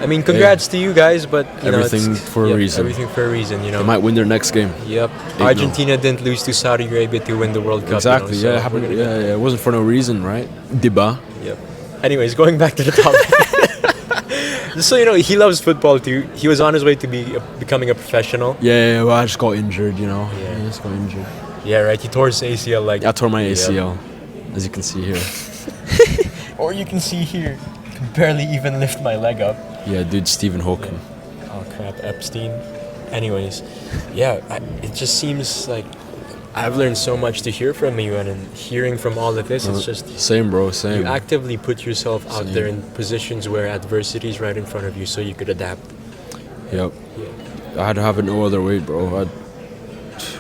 I mean, congrats to you guys, but you everything know, for a reason. Everything for a reason, you know. They might win their next game. Yep. Argentina didn't lose to Saudi Arabia to win the World Cup. Exactly. You know, it happened. It wasn't for no reason, right? Diba. Yep. Anyways, going back to the topic. Just so you know, he loves football too. He was on his way to becoming a professional. Yeah, well, I just got injured, you know. Yeah. I just got injured. Yeah, right. He tore his ACL. I tore my ACL, as you can see here. Or you can see here, I can barely even lift my leg up. Yeah, dude, Stephen Hawking. Yeah. Oh crap, Epstein. Anyways, it just seems like I've learned so much to hear from you, and hearing from all of this, it's just same, bro. Same. You actively put yourself out there in positions where adversity is right in front of you, so you could adapt. Yep. Yeah. I had to have it no other way, bro.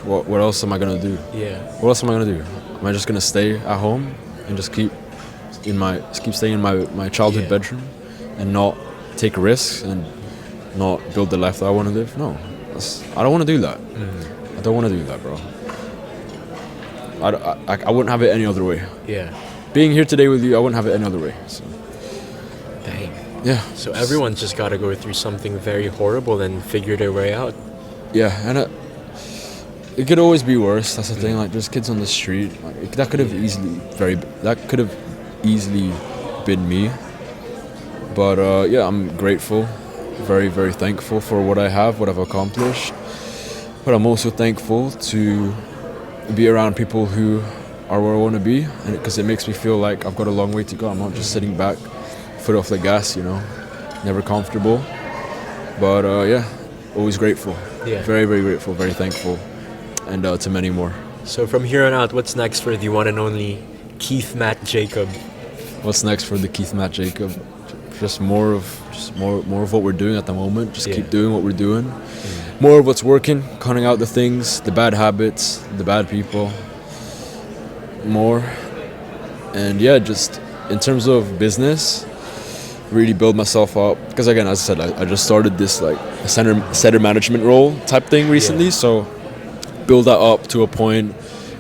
what else am I gonna do? Yeah. What else am I gonna do? Am I just gonna stay at home and just keep staying in my childhood Yeah. bedroom and not take risks and not build the life that I want to live? No, I don't want to do that. I don't want to do that, bro. I wouldn't have it any other way. Yeah. Being here today with you, I wouldn't have it any other way. So Dang. yeah. So everyone's just got to go through something very horrible and figure their way out. Yeah, and it could always be worse. That's the thing. Like, there's kids on the street. Like, that could have easily been me. But yeah, I'm grateful, very, very thankful for what I have, what I've accomplished. But I'm also thankful to be around people who are where I want to be, and because it makes me feel like I've got a long way to go. I'm not just sitting back, foot off the gas, never comfortable. But yeah, always grateful. Yeah. Very, very grateful, very thankful, and to many more. So from here on out, what's next for the one and only Keith Matt Jacob? What's next for the Keith Matt Jacob? Just more of what we're doing at the moment. Just keep doing what we're doing. More of what's working, cutting out the things, the bad habits, the bad people. More. And yeah, just in terms of business, really build myself up. Because again, as I said, I just started this like a center management role type thing recently. So build that up to a point,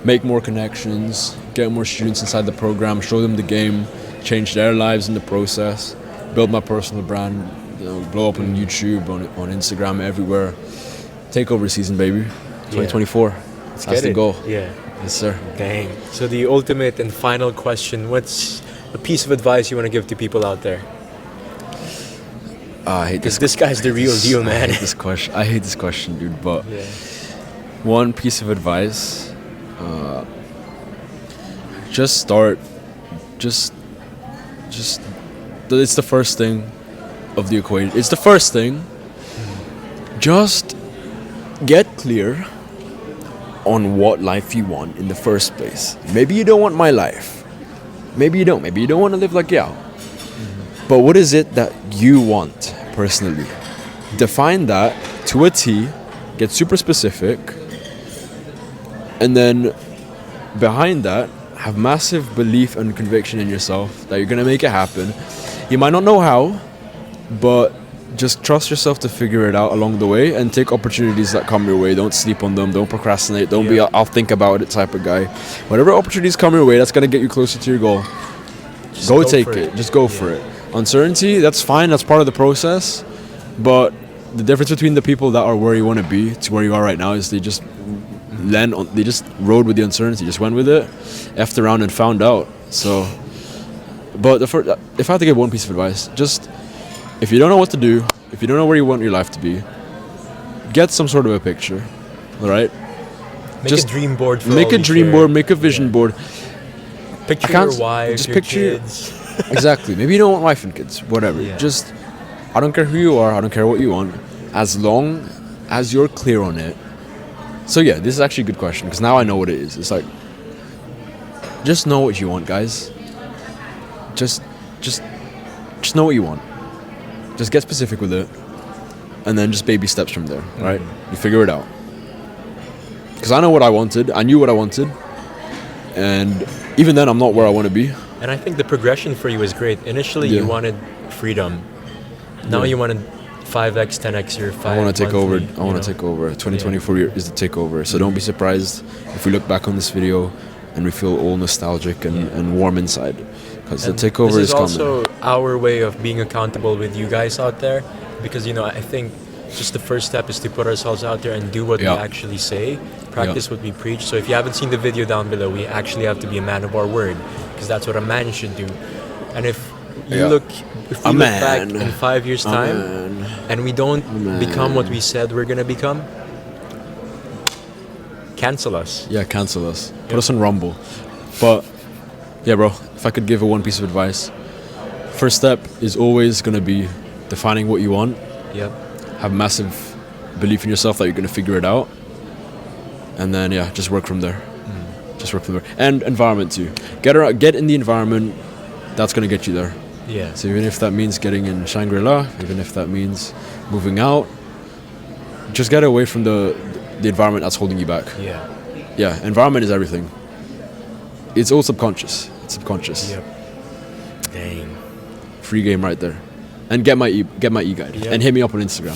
make more connections, get more students inside the program, show them the game, change their lives in the process, build my personal brand, blow up on YouTube, on Instagram, everywhere. Takeover season, baby. 2024. That's the goal. Yeah. Yes, sir. Dang. So the ultimate and final question, what's a piece of advice you want to give to people out there? I hate Because this guy's the real deal, man. I hate this question, dude. But Yeah. one piece of advice, just start. Just. It's the first thing of the equation. It's the first thing. Just get clear on what life you want in the first place. Maybe you don't want my life. Maybe you don't. Maybe you don't want to live like Yao. But what is it that you want personally? Define that to a T, get super specific, and then behind that, have massive belief and conviction in yourself that you're going to make it happen. You might not know how, but just trust yourself to figure it out along the way and take opportunities that come your way. Don't sleep on them. Don't procrastinate. Don't be a I'll think about it type of guy. Whatever opportunities come your way, that's going to get you closer to your goal. Just Go take it. Just go for it. Uncertainty, that's fine. That's part of the process. But the difference between the people that are where you want to be to where you are right now is they just rode with the uncertainty, just went with it, effed around and found out. So, but if I had to give one piece of advice, just if you don't know what to do, if you don't know where you want your life to be, get some sort of a picture, all right? Make a dream board for Make all a you dream care. board, make a vision board. Picture can't- your wife, just your picture- kids. Exactly. Maybe you don't want wife and kids, whatever. Yeah. Just, I don't care who you are, I don't care what you want, as long as you're clear on it. So yeah, this is actually a good question, because now I know what it is. It's like, just know what you want, guys. Just know what you want. Just get specific with it, and then just baby steps from there, right? You figure it out. Because I know what I wanted, I knew what I wanted, and even then I'm not where I want to be. And I think the progression for you is great. Initially, you Yeah. wanted freedom. Now Yeah. you wanted 5x, 10x your 5. I want to take over. monthly, I want you to know? take over. 2024 is the takeover. So don't be surprised if we look back on this video and we feel all nostalgic and warm inside, because the And takeover this is is coming. also our way of being accountable with you guys out there, because I think just the first step is to put ourselves out there and do what we Yeah. actually say, practice what we preach. So if you haven't seen the video down below, we actually have to be a man of our word, because that's what a man should do. And if we Yeah. look A back man. in 5 years' time Man. and we don't man. become what we said we're gonna become, cancel us. Yeah, cancel us. Put us on Rumble. But yeah, bro, if I could give one piece of advice, first step is always gonna be defining what you want. Yep. Have massive belief in yourself that you're gonna figure it out, and then yeah, just work from there. Just work from there. And environment too. Get in the environment that's gonna get you there. Yeah. So even if that means getting in Shangri-La, even if that means moving out, just get away from the environment that's holding you back. Yeah. Yeah, environment is everything. It's all subconscious. It's subconscious. Yep. Dang. Free game right there. And get my e-guide. Yep. And hit me up on Instagram.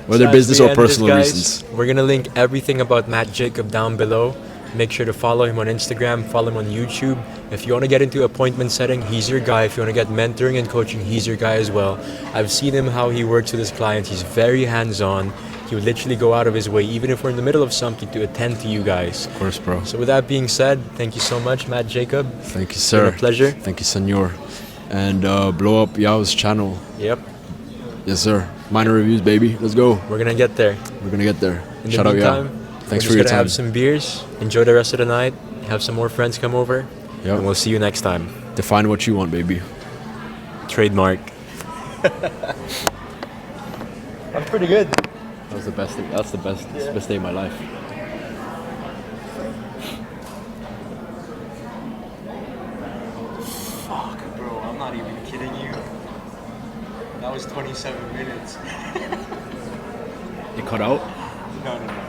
Whether So as business we or end this, personal guys, reasons. We're gonna link everything about Matt Jacob down below. Make sure to follow him on Instagram, follow him on YouTube. If you want to get into appointment setting, he's your guy. If you want to get mentoring and coaching, he's your guy as well. I've seen him how he works with his clients. He's very hands-on. He would literally go out of his way, even if we're in the middle of something, to attend to you guys. Of course, bro. So with that being said, thank you so much, Matt Jacob. Thank you, It's sir. been a pleasure. Thank you, senor. And blow up Yao's channel. Yep, Yes, sir. Minor reviews, baby. Let's go. we're gonna get there. We're gonna get there. In Shout the out, meantime, Yao. we're Thanks just for your gonna time. have some beers, enjoy the rest of the night, have some more friends come over, Yep. and we'll see you next time. Define what you want, baby. Trademark. I'm pretty good. That was the best thing. That's the best day of my life. Fuck, bro, I'm not even kidding you. That was 27 minutes. It cut out? No.